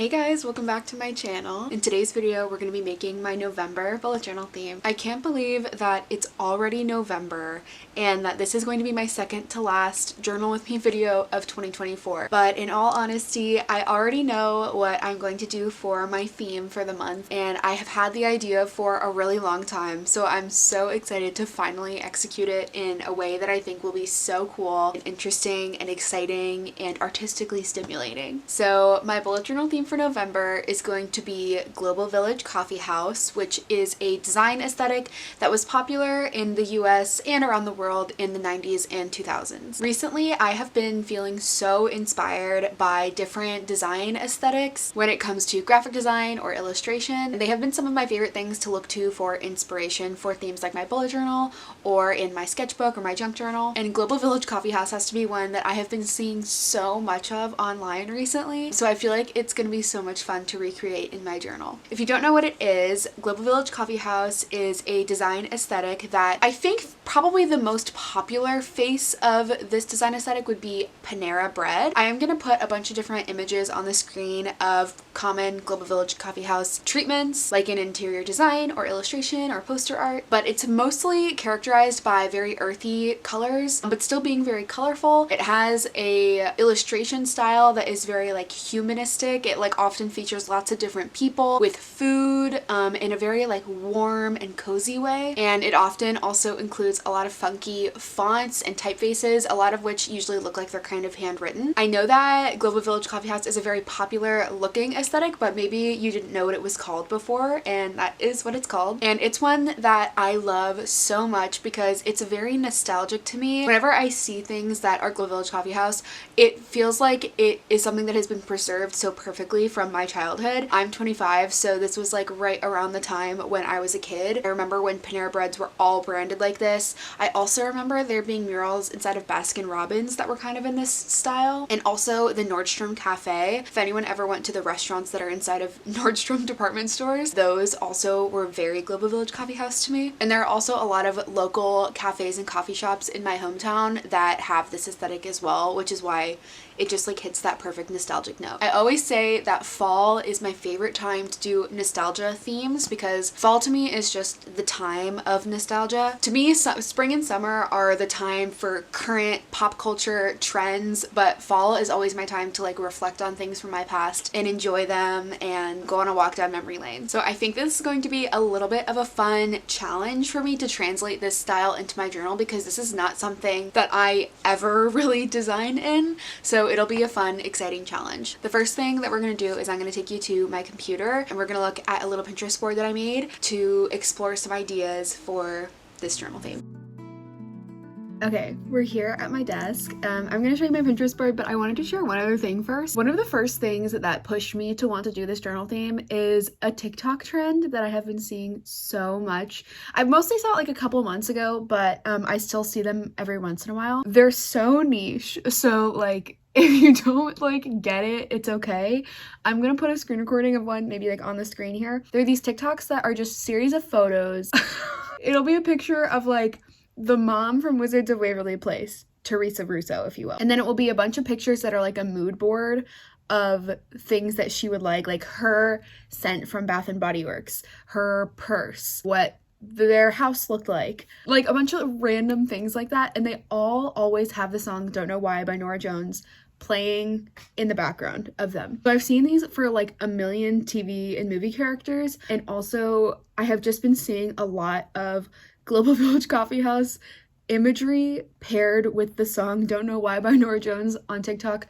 Hey guys, welcome back to my channel. In today's video, we're going to be making my November bullet journal theme. I can't believe that it's already November and that this is going to be my second to last journal with me video of 2024. But in all honesty, I already know what I'm going to do for my theme for the month, and I have had the idea for a really long time, so I'm so excited to finally execute it in a way that I think will be so cool and interesting and exciting and artistically stimulating. So my bullet journal theme for November is going to be Global Village Coffee House, which is a design aesthetic that was popular in the US and around the world in the 90s and 2000s. Recently, I have been feeling so inspired by different design aesthetics when it comes to graphic design or illustration. They have been some of my favorite things to look to for inspiration for themes like my bullet journal or in my sketchbook or my junk journal. And Global Village Coffee House has to be one that I have been seeing so much of online recently. So I feel like it's going to be so much fun to recreate in my journal. If you don't know what it is, Global Village Coffee House is a design aesthetic that I think probably the most popular face of this design aesthetic would be Panera Bread. I am going to put a bunch of different images on the screen of common Global Village Coffee House treatments, like in interior design or illustration or poster art, but it's mostly characterized by very earthy colors, but still being very colorful. It has a illustration style that is very like humanistic. It like often features lots of different people with food in a very like warm and cozy way, and it often also includes a lot of funky fonts and typefaces, a lot of which usually look like they're kind of handwritten. I know that Global Village Coffee House is a very popular looking aesthetic, but maybe you didn't know what it was called before, and that is what it's called. And it's one that I love so much because it's very nostalgic to me. Whenever I see things that are Global Village Coffee House, it feels like it is something that has been preserved so perfectly from my childhood. I'm 25, so this was like right around the time when I was a kid. I remember when Panera Breads were all branded like this. I also remember there being murals inside of Baskin-Robbins that were kind of in this style, and also the Nordstrom cafe. If anyone ever went to the restaurants that are inside of Nordstrom department stores, those also were very Global Village Coffee House to me. And there are also a lot of local cafes and coffee shops in my hometown that have this aesthetic as well, which is why it just like hits that perfect nostalgic note. I always say that fall is my favorite time to do nostalgia themes because fall to me is just the time of nostalgia. To me, spring and summer are the time for current pop culture trends, but fall is always my time to like reflect on things from my past and enjoy them and go on a walk down memory lane. So I think this is going to be a little bit of a fun challenge for me to translate this style into my journal because this is not something that I ever really design in. So it'll be a fun, exciting challenge. The first thing that we're going to do is I'm going to take you to my computer and we're going to look at a little Pinterest board that I made to explore some ideas for this journal theme. Okay, we're here at my desk. I'm going to show you my Pinterest board, but I wanted to share one other thing first. One of the first things that pushed me to want to do this journal theme is a TikTok trend that I have been seeing so much. I mostly saw it like a couple months ago, but I still see them every once in a while. They're so niche, so like if you don't like get it, it's okay. I'm gonna put a screen recording of one maybe like on the screen here. There are these TikToks that are just series of photos. It'll be a picture of like the mom from Wizards of Waverly Place, Teresa Russo, if you will. And then it will be a bunch of pictures that are like a mood board of things that she would like her scent from Bath and Body Works, her purse, what their house looked like a bunch of random things like that. And they all always have the song Don't Know Why by Norah Jones playing in the background of them. So I've seen these for like a million TV and movie characters, and also I have just been seeing a lot of Global Village Coffee House imagery paired with the song Don't Know Why by Norah Jones on TikTok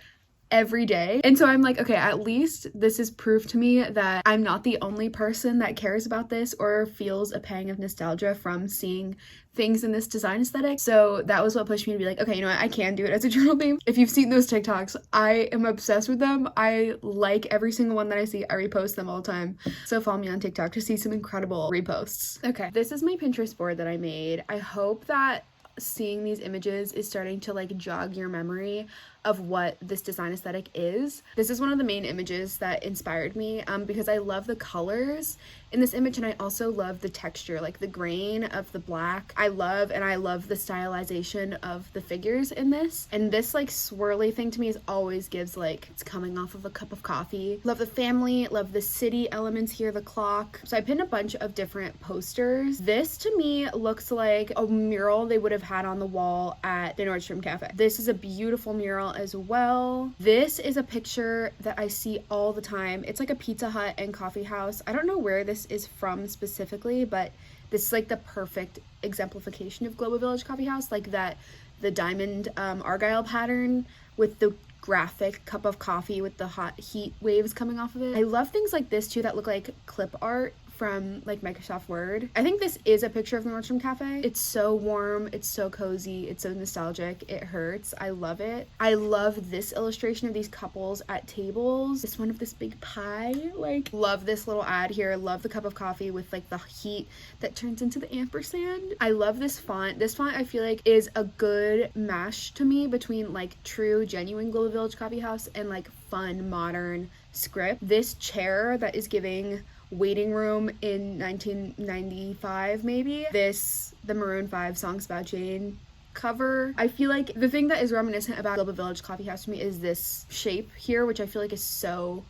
every day. And so I'm like, okay, at least this is proof to me that I'm not the only person that cares about this or feels a pang of nostalgia from seeing things in this design aesthetic. So that was what pushed me to be like, okay, you know what, I can do it as a journal theme. If you've seen those TikToks, I am obsessed with them. I like every single one that I see. I repost them all the time. So follow me on TikTok to see some incredible reposts. Okay, this is my Pinterest board that I made. I hope that seeing these images is starting to like jog your memory of what this design aesthetic is. This is one of the main images that inspired me because I love the colors in this image, and I also love the texture, like the grain of the black. I love the stylization of the figures in this, and this like swirly thing to me always gives like it's coming off of a cup of coffee. Love the family, love the city elements here, the clock. So I pinned a bunch of different posters. This to me looks like a mural they would have had on the wall at the Nordstrom cafe. This is a beautiful mural as well. This is a picture that I see all the time. It's like a Pizza Hut and coffee house. I don't know where this is from specifically, but this is like the perfect exemplification of Global Village Coffee House, like that the diamond argyle pattern with the graphic cup of coffee with the hot heat waves coming off of it. I love things like this too that look like clip art from like Microsoft Word. I think this is a picture of the Nordstrom Cafe. It's so warm, it's so cozy, it's so nostalgic, it hurts. I love it. I love this illustration of these couples at tables. This one of this big pie, like love this little ad here. Love the cup of coffee with like the heat that turns into the ampersand. I love this font. This font I feel like is a good mash to me between like true genuine Global Village Coffee House and like fun modern script. This chair that is giving waiting room in 1995 maybe. This, the Maroon 5 Songs About Jane cover. I feel like the thing that is reminiscent about Global Village Coffee House to me is this shape here, which I feel like is so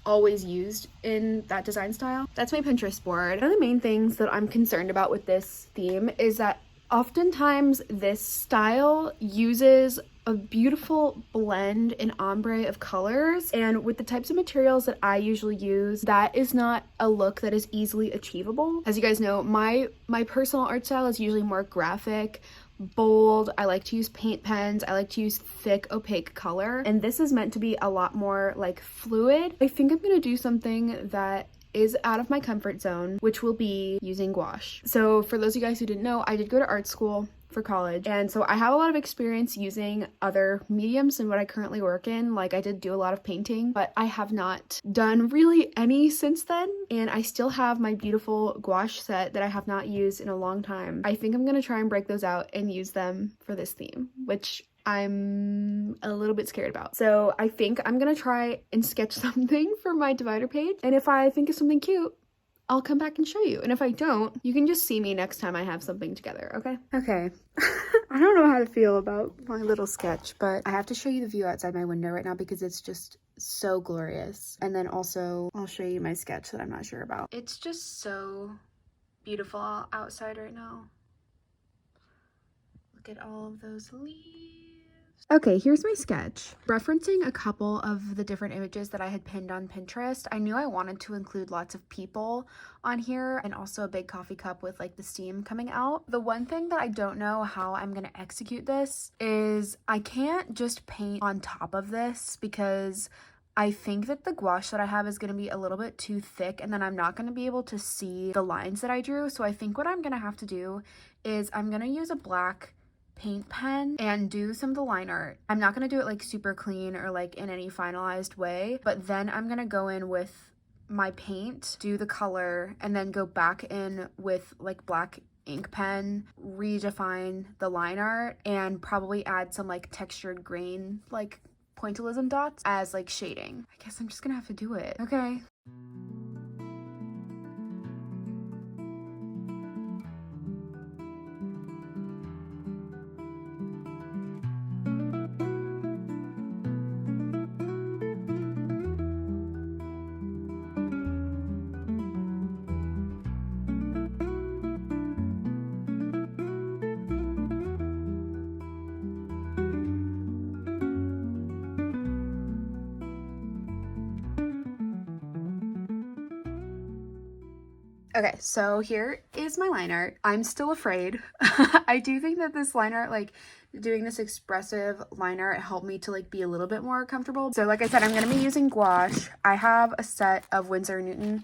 always used in that design style. That's my Pinterest board. One of the main things that I'm concerned about with this theme is that oftentimes this style uses a beautiful blend and ombre of colors, and with the types of materials that I usually use, that is not a look that is easily achievable. As you guys know, my personal art style is usually more graphic, bold. I like to use paint pens. I like to use thick opaque color, and this is meant to be a lot more like fluid. I think I'm gonna do something that is out of my comfort zone, which will be using gouache. So for those of you guys who didn't know, I did go to art school for college, and so I have a lot of experience using other mediums than what I currently work in. Like I did do a lot of painting, but I have not done really any since then, and I still have my beautiful gouache set that I have not used in a long time. I think I'm gonna try and break those out and use them for this theme, which I'm a little bit scared about. So I think I'm gonna try and sketch something for my divider page, and if I think of something cute, I'll come back and show you. And if I don't, you can just see me next time I have something together, okay? Okay. I don't know how to feel about my little sketch, but I have to show you the view outside my window right now because it's just so glorious. And then also, I'll show you my sketch that I'm not sure about. It's just so beautiful outside right now. Look at all of those leaves. Okay, here's my sketch. Referencing a couple of the different images that I had pinned on Pinterest, I knew I wanted to include lots of people on here and also a big coffee cup with like the steam coming out. The one thing that I don't know how I'm gonna execute this is I can't just paint on top of this because I think that the gouache that I have is going to be a little bit too thick, and then I'm not going to be able to see the lines that I drew. So I think what I'm going to have to do is I'm going to use a black paint pen and do some of the line art. I'm not going to do it like super clean or like in any finalized way, but then I'm going to go in with my paint, do the color, and then go back in with like black ink pen, redefine the line art, and probably add some like textured grain, like pointillism dots as like shading. I guess I'm just gonna have to do it. Okay. Okay, so here is my line art. I'm still afraid. I do think that this line art, like doing this expressive line art, helped me to like be a little bit more comfortable. So like I said, I'm gonna be using gouache. I have a set of Winsor & Newton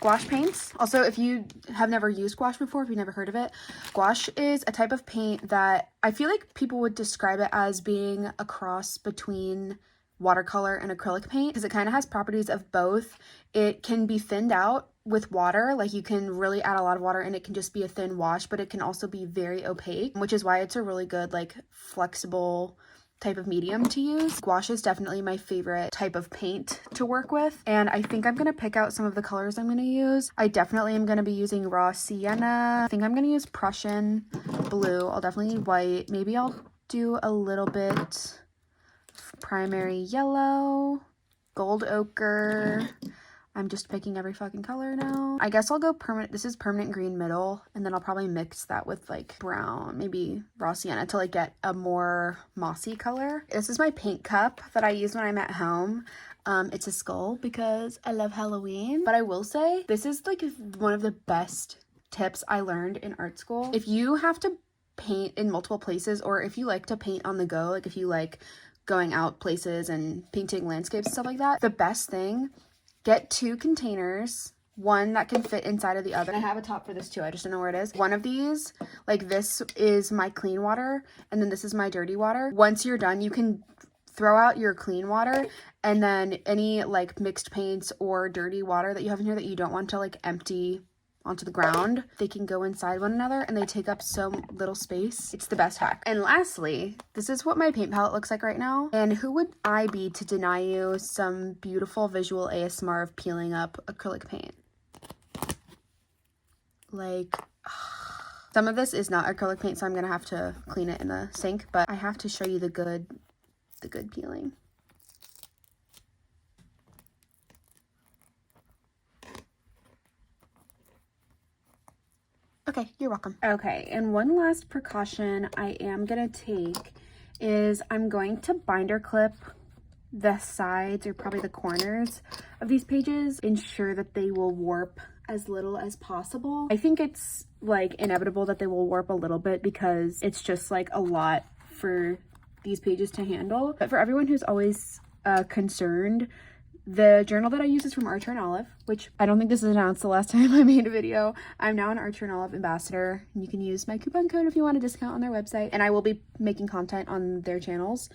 gouache paints. Also, if you have never used gouache before, if you've never heard of it, gouache is a type of paint that I feel like people would describe it as being a cross between watercolor and acrylic paint because it kind of has properties of both. It can be thinned out with water, like you can really add a lot of water and it can just be a thin wash, but it can also be very opaque, which is why it's a really good like flexible type of medium to use. Gouache is definitely my favorite type of paint to work with, and I think I'm going to pick out some of the colors I'm going to use. I definitely am going to be using raw sienna. I think I'm going to use Prussian blue. I'll definitely need white. Maybe I'll do a little bit primary yellow, gold ochre. I'm just picking every fucking color now. I guess I'll go permanent. This is permanent green middle, and then I'll probably mix that with like brown, maybe raw sienna to like get a more mossy color. This is my paint cup that I use when I'm at home. It's a skull because I love Halloween. But I will say this is like one of the best tips I learned in art school. If you have to paint in multiple places, or if you like to paint on the go, like if you like going out places and painting landscapes and stuff like that, the best thing, get 2 containers, one that can fit inside of the other. I have a top for this too, I just don't know where it is. One of these, like this is my clean water, and then this is my dirty water. Once you're done, you can throw out your clean water, and then any like mixed paints or dirty water that you have in here that you don't want to like empty onto the ground, they can go inside one another and they take up so little space. It's the best hack. And lastly, this is what my paint palette looks like right now. And who would I be to deny you some beautiful visual ASMR of peeling up acrylic paint? Like, some of this is not acrylic paint, so I'm gonna have to clean it in the sink, but I have to show you the good peeling. Okay, you're welcome. Okay, and one last precaution I am gonna take is I'm going to binder clip the sides, or probably the corners of these pages, ensure that they will warp as little as possible. I think it's like inevitable that they will warp a little bit because it's just like a lot for these pages to handle. But for everyone who's always concerned, the journal that I use is from Archer and Olive, which I don't think this is announced the last time I made a video. I'm now an Archer and Olive ambassador, and you can use my coupon code if you want a discount on their website, and I will be making content on their channels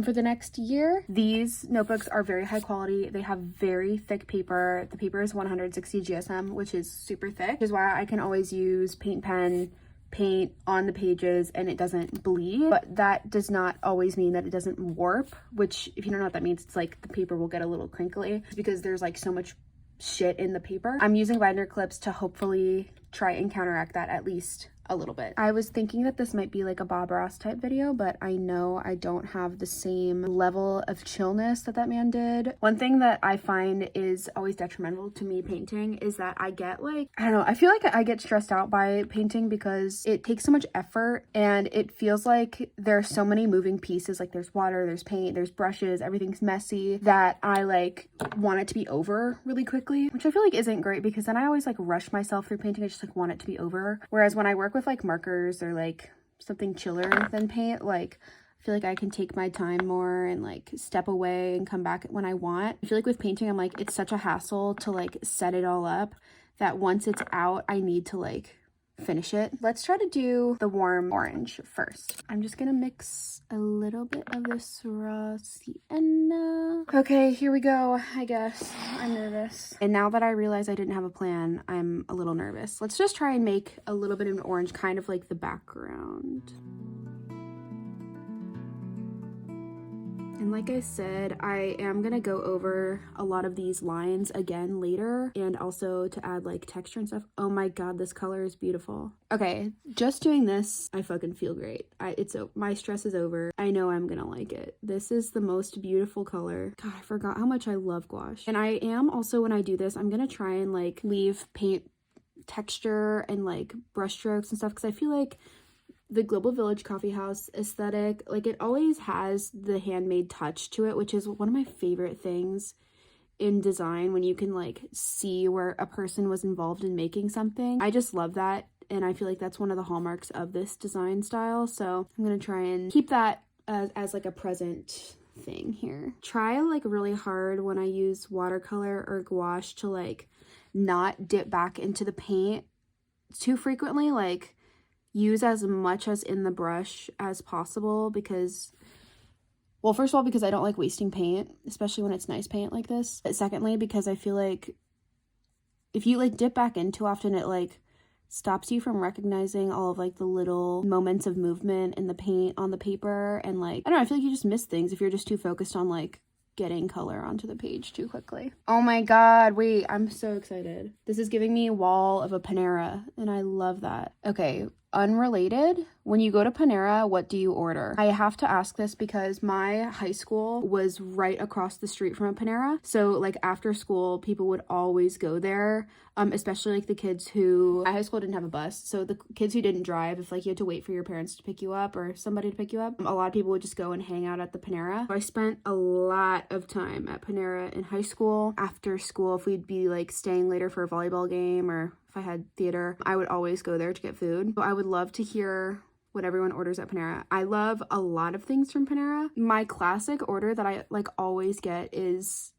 for the next year. These notebooks are very high quality. They have very thick paper. The paper is 160 GSM, which is super thick, which is why I can always use paint pen paint on the pages and it doesn't bleed. But that does not always mean that it doesn't warp, which if you don't know what that means, it's like the paper will get a little crinkly. It's because there's like so much shit in the paper. I'm using binder clips to hopefully try and counteract that at least a little bit. I was thinking that this might be like a Bob Ross type video, but I know I don't have the same level of chillness that man did. One thing that I find is always detrimental to me painting is that I get like, I don't know, I feel like I get stressed out by painting because it takes so much effort and it feels like there's so many moving pieces. Like there's water, there's paint, there's brushes, everything's messy, that I like want it to be over really quickly, which I feel like isn't great because then I always like rush myself through painting. I just like want it to be over. Whereas when I work with like markers or like something chiller than paint, like I feel like I can take my time more and like step away and come back when I want. I feel like with painting, I'm like, it's such a hassle to like set it all up that once it's out, I need to like finish it. Let's try to do the warm orange first. I'm just gonna mix a little bit of this raw sienna. Okay, here we go. I guess I'm nervous. And now that I realize I didn't have a plan, I'm a little nervous. Let's just try and make a little bit of an orange, kind of like the background. And like I said, I am gonna go over a lot of these lines again later, and also to add like texture and stuff. Oh my god, this color is beautiful. Okay, just doing this, I fucking feel great. My stress is over. I know I'm gonna like it. This is the most beautiful color. God, I forgot how much I love gouache. And I am also, when I do this, I'm gonna try and like leave paint texture and like brush strokes and stuff, because I feel like the Global Village coffee house aesthetic, like it always has the handmade touch to it, which is one of my favorite things in design, when you can like see where a person was involved in making something. I just love that, and I feel like that's one of the hallmarks of this design style. So I'm gonna try and keep that as like a present thing here. Try like really hard when I use watercolor or gouache to like not dip back into the paint too frequently. Like use as much as in the brush as possible, because, well, first of all, because I don't like wasting paint, especially when it's nice paint like this. But secondly, because I feel like if you like dip back in too often, it like stops you from recognizing all of like the little moments of movement in the paint on the paper, and like, I don't know, I feel like you just miss things if you're just too focused on like getting color onto the page too quickly. Oh my god, wait, I'm so excited. This is giving me a wall of a Panera, and I love that. Okay, unrelated, when you go to Panera, what do you order? I have to ask this because my high school was right across the street from a Panera. So like after school, people would always go there, especially like the kids who, my high school didn't have a bus. So the kids who didn't drive, if like you had to wait for your parents to pick you up or somebody to pick you up, a lot of people would just go and hang out at the Panera. So I spent a lot of time at Panera in high school. After school, if we'd be like staying later for a volleyball game or if I had theater, I would always go there to get food. So I would love to hear what everyone orders at Panera. I love a lot of things from Panera. My classic order that I like always get is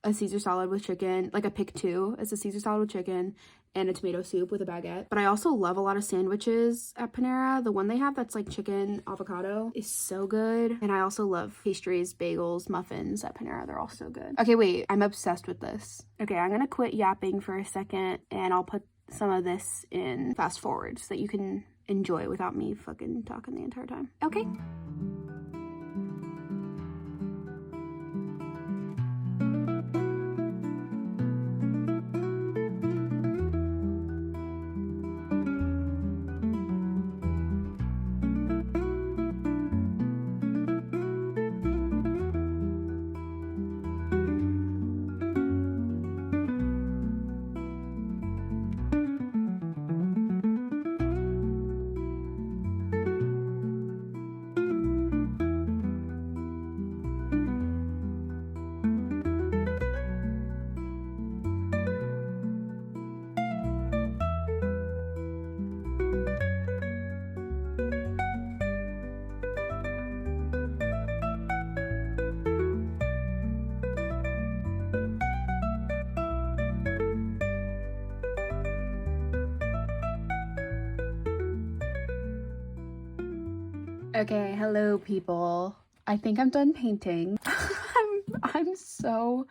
a Caesar salad with chicken, like a pick two. It's a Caesar salad with chicken and a tomato soup with a baguette. But I also love a lot of sandwiches at Panera. The one they have that's like chicken avocado is so good. And I also love pastries, bagels, muffins at Panera. They're all so good. Okay, wait, I'm obsessed with this. Okay, I'm gonna quit yapping for a second and I'll put some of this in fast forward so that you can enjoy without me fucking talking the entire time. Okay. Okay, hello people. I think I'm done painting. I'm so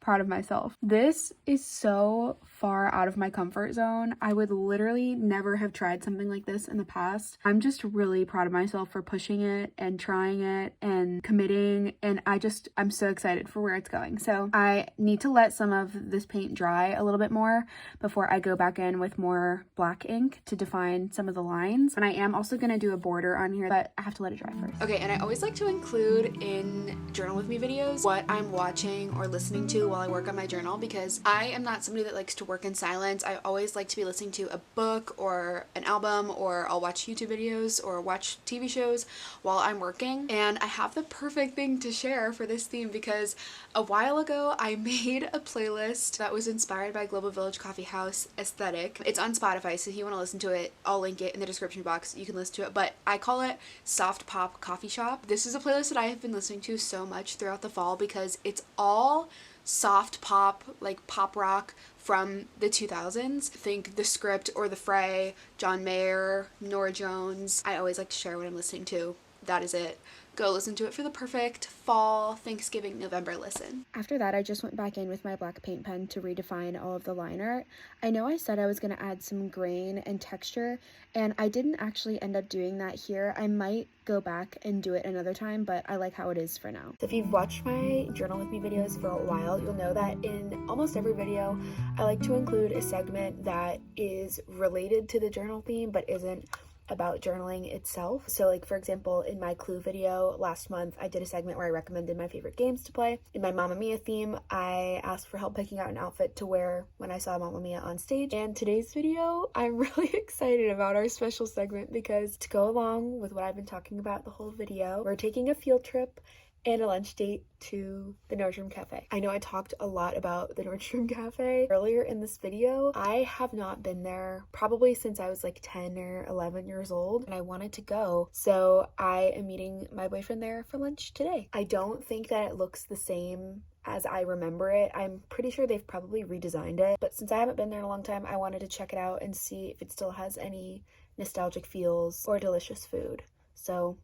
proud of myself. This is so far out of my comfort zone. I would literally never have tried something like this in the past. I'm just really proud of myself for pushing it and trying it and committing, and I'm so excited for where it's going. So I need to let some of this paint dry a little bit more before I go back in with more black ink to define some of the lines. And I am also gonna do a border on here, but I have to let it dry first. Okay, and I always like to include in journal with me videos what I'm watching or listening to while I work on my journal, because I am not somebody that likes to work in silence. I always like to be listening to a book or an album, or I'll watch YouTube videos or watch TV shows while I'm working. And I have the perfect thing to share for this theme because a while ago I made a playlist that was inspired by Global Village Coffeehouse aesthetic. It's on Spotify, so if you want to listen to it, I'll link it in the description box. You can listen to it, but I call it Soft Pop Coffee Shop. This is a playlist that I have been listening to so much throughout the fall because it's all soft pop, like pop rock from the 2000s. Think The Script or The Fray, John Mayer, Norah Jones. I always like to share what I'm listening to. That is it. Go listen to it for the perfect fall, Thanksgiving, November listen. After that, I just went back in with my black paint pen to redefine all of the line art. I know I said I was going to add some grain and texture, and I didn't actually end up doing that here. I might go back and do it another time, but I like how it is for now. So if you've watched my journal with me videos for a while, you'll know that in almost every video, I like to include a segment that is related to the journal theme, but isn't about journaling itself. So like, for example, in my Clue video last month, I did a segment where I recommended my favorite games to play. In my Mamma Mia theme, I asked for help picking out an outfit to wear when I saw Mamma Mia on stage. And today's video, I'm really excited about our special segment because to go along with what I've been talking about the whole video, we're taking a field trip and a lunch date to the Nordstrom Cafe. I know I talked a lot about the Nordstrom Cafe earlier in this video. I have not been there probably since I was like 10 or 11 years old, and I wanted to go. So I am meeting my boyfriend there for lunch today. I don't think that it looks the same as I remember it. I'm pretty sure they've probably redesigned it, but since I haven't been there in a long time, I wanted to check it out and see if it still has any nostalgic feels or delicious food. So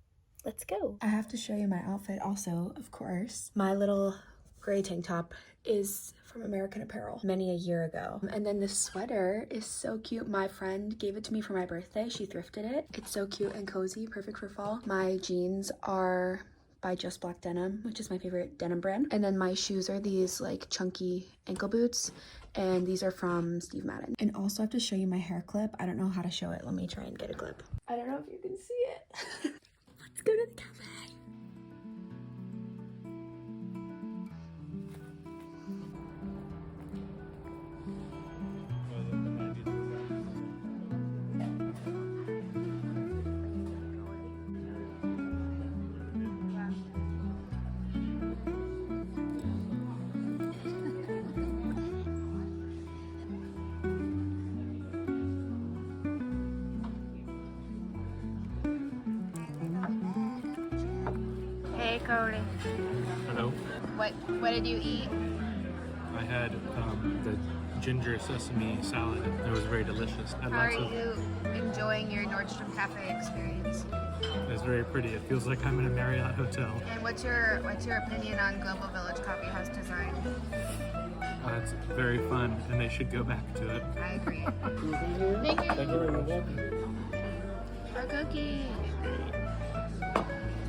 let's go. I have to show you my outfit also, of course. My little gray tank top is from American Apparel many a year ago. And then this sweater is so cute. My friend gave it to me for my birthday. She thrifted it. It's so cute and cozy, perfect for fall. My jeans are by Just Black Denim, which is my favorite denim brand. And then my shoes are these like chunky ankle boots, and these are from Steve Madden. And also I have to show you my hair clip. I don't know how to show it. Let me try and get a clip. I don't know if you can see it. Let's go to the cafe. Hey Cody. Hello. What did you eat? I had the ginger sesame salad. It was very delicious. How are you enjoying your Nordstrom cafe experience? It's very pretty. It feels like I'm in a Marriott hotel. And what's your opinion on Global Village Coffeehouse design? It's very fun, and they should go back to it. I agree. Thank you very much. For cookie.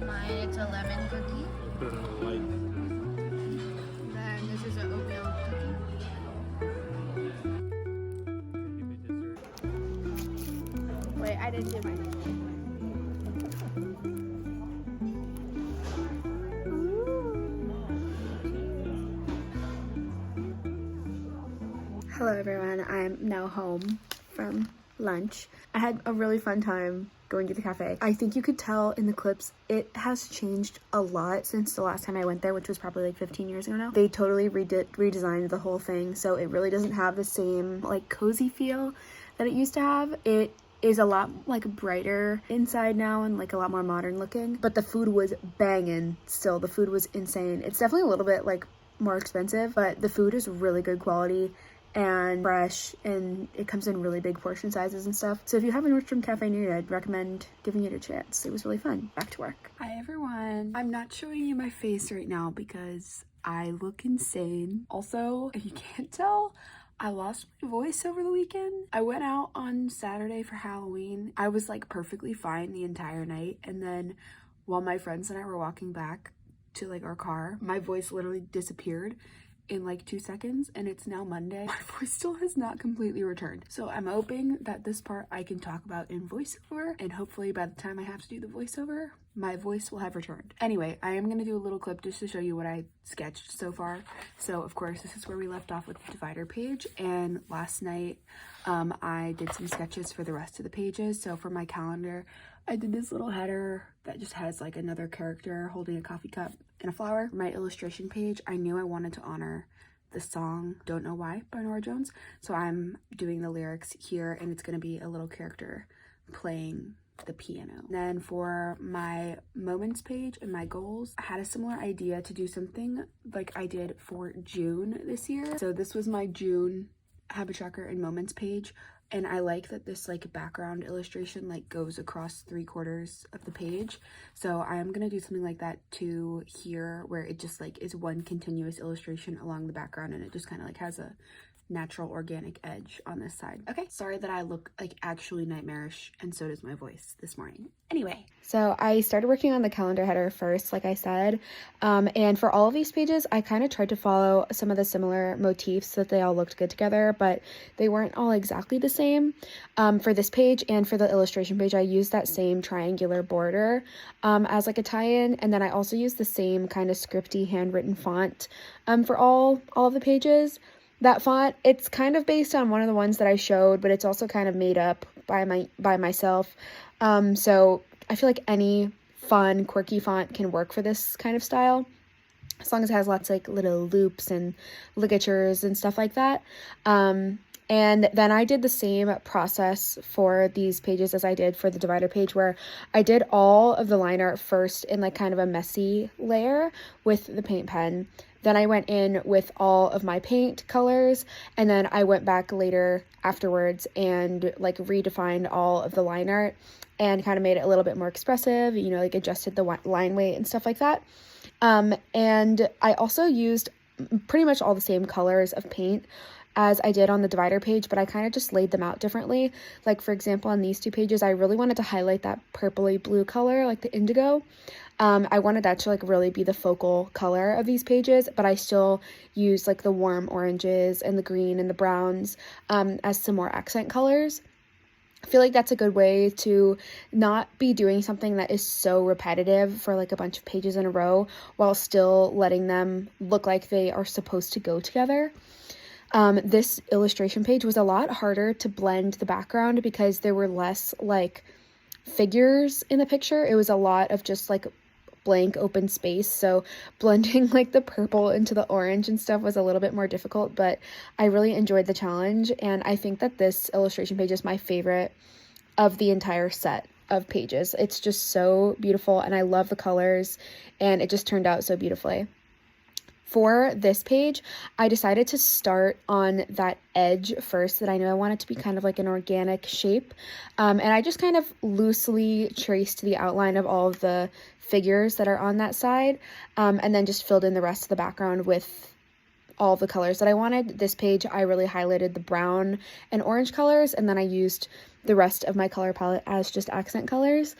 Mine, it's a lemon cookie. Put it on the light. Then this is an oatmeal cookie. Wait, I didn't do mine. Hello everyone, I'm now home from lunch. I had a really fun time going to the cafe. I think you could tell in the clips it has changed a lot since the last time I went there, which was probably like 15 years ago now. They totally redesigned the whole thing, so it really doesn't have the same like cozy feel that it used to have. It is a lot like brighter inside now and like a lot more modern looking, but the food was banging still. The food was insane. It's definitely a little bit like more expensive, but the food is really good quality and fresh, and it comes in really big portion sizes and stuff. So if you have a Nordstrom cafe near you, I'd recommend giving it a chance. It was really fun. Back to work. Hi everyone. I'm not showing you my face right now because I look insane. Also, if you can't tell, I lost my voice over the weekend. I went out on Saturday for Halloween. I was like perfectly fine the entire night, and then while my friends and I were walking back to like our car, my voice literally disappeared in like 2 seconds, and it's now Monday. My voice still has not completely returned. So I'm hoping that this part I can talk about in voiceover, and hopefully by the time I have to do the voiceover, my voice will have returned. Anyway, I am gonna do a little clip just to show you what I sketched so far. So of course, this is where we left off with the divider page, and last night I did some sketches for the rest of the pages. So for my calendar, I did this little header that just has like another character holding a coffee cup and a flower. My illustration page, I knew I wanted to honor the song Don't Know Why by Norah Jones, so I'm doing the lyrics here, and it's gonna be a little character playing the piano. Then for my moments page and my goals, I had a similar idea to do something like I did for June this year. So this was my June habit tracker and moments page, and I like that this like background illustration like goes across 3/4 of the page. So I am gonna do something like that to here, where it just like is one continuous illustration along the background, and it just kind of like has a natural organic edge on this side. Okay, sorry that I look like actually nightmarish, and so does my voice this morning. Anyway, so I started working on the calendar header first, like I said, and for all of these pages I kind of tried to follow some of the similar motifs so that they all looked good together, but they weren't all exactly the same. For this page and for the illustration page, I used that same triangular border as like a tie-in, and then I also used the same kind of scripty handwritten font for all of the pages. That font, it's kind of based on one of the ones that I showed, but it's also kind of made up by myself. So I feel like any fun, quirky font can work for this kind of style, as long as it has lots of like little loops and ligatures and stuff like that. And then I did the same process for these pages as I did for the divider page, where I did all of the line art first in like kind of a messy layer with the paint pen. Then I went in with all of my paint colors, and then I went back later afterwards and like redefined all of the line art and kind of made it a little bit more expressive, you know, like adjusted the line weight and stuff like that. And I also used pretty much all the same colors of paint as I did on the divider page, but I kind of just laid them out differently. Like for example, on these two pages, I really wanted to highlight that purpley blue color, like the indigo. I wanted that to like really be the focal color of these pages, but I still use like the warm oranges and the green and the browns as some more accent colors. I feel like that's a good way to not be doing something that is so repetitive for like a bunch of pages in a row while still letting them look like they are supposed to go together. This illustration page was a lot harder to blend the background because there were less like figures in the picture. It was a lot of just like blank open space, so blending like the purple into the orange and stuff was a little bit more difficult, but I really enjoyed the challenge, and I think that this illustration page is my favorite of the entire set of pages. It's just so beautiful, and I love the colors, and it just turned out so beautifully. For this page, I decided to start on that edge first that I know I want it to be kind of like an organic shape. And I just kind of loosely traced the outline of all of the figures that are on that side, and then just filled in the rest of the background with all the colors that I wanted. This page, I really highlighted the brown and orange colors, and then I used the rest of my color palette as just accent colors.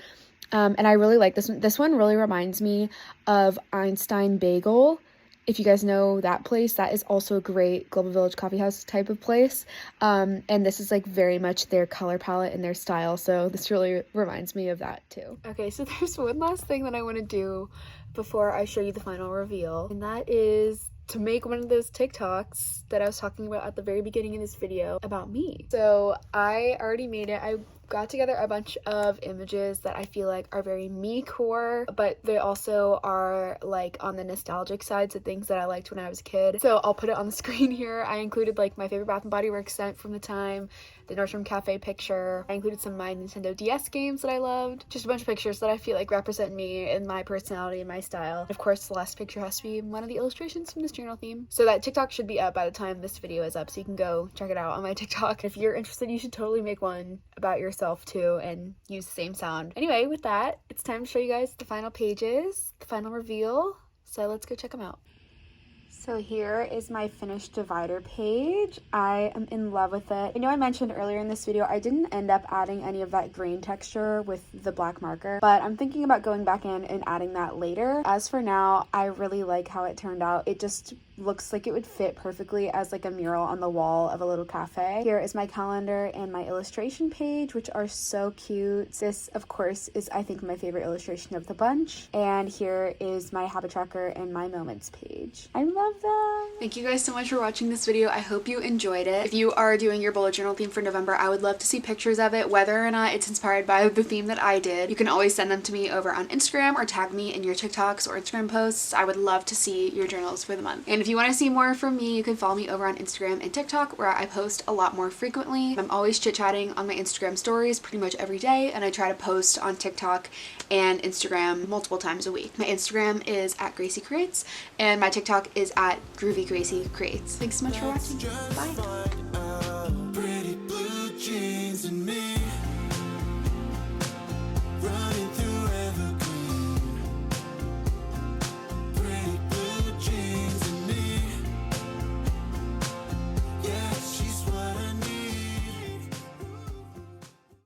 And I really like this one. This one really reminds me of Einstein Bagel. If you guys know that place, that is also a great Global Village coffeehouse type of place. And this is like very much their color palette and their style. So this really reminds me of that too. Okay, so there's one last thing that I want to do before I show you the final reveal. And that is to make one of those TikToks that I was talking about at the very beginning of this video about me. So I already made it. I got together a bunch of images that I feel like are very me core, but they also are like on the nostalgic side, so things that I liked when I was a kid. So I'll put it on the screen here. I included like my favorite Bath & Body Works scent from the time, the Nordstrom Cafe picture. I included some of my Nintendo DS games that I loved. Just a bunch of pictures that I feel like represent me and my personality and my style. Of course, the last picture has to be one of the illustrations from this journal theme. So that TikTok should be up by the time this video is up, so you can go check it out on my TikTok. If you're interested, you should totally make one about yourself too and use the same sound. Anyway, with that, it's time to show you guys the final pages, the final reveal. So let's go check them out. So here is my finished divider page. I am in love with it. I know I mentioned earlier in this video I didn't end up adding any of that green texture with the black marker, but I'm thinking about going back in and adding that later. As for now, I really like how it turned out. It just looks like it would fit perfectly as like a mural on the wall of a little cafe. Here is my calendar and my illustration page, which are so cute. This, of course, is I think my favorite illustration of the bunch. And here is my habit tracker and my moments page. I love them. Thank you guys so much for watching this video. I hope you enjoyed it. If you are doing your bullet journal theme for November, I would love to see pictures of it, whether or not it's inspired by the theme that I did. You can always send them to me over on Instagram or tag me in your TikToks or Instagram posts. I would love to see your journals for the month. And if you want to see more from me, you can follow me over on Instagram and TikTok, where I post a lot more frequently. I'm always chit-chatting on my Instagram stories pretty much every day, and I try to post on TikTok and Instagram multiple times a week. My Instagram is at graciecreates, and my TikTok is at graciecreates. Thanks so much for watching. Bye.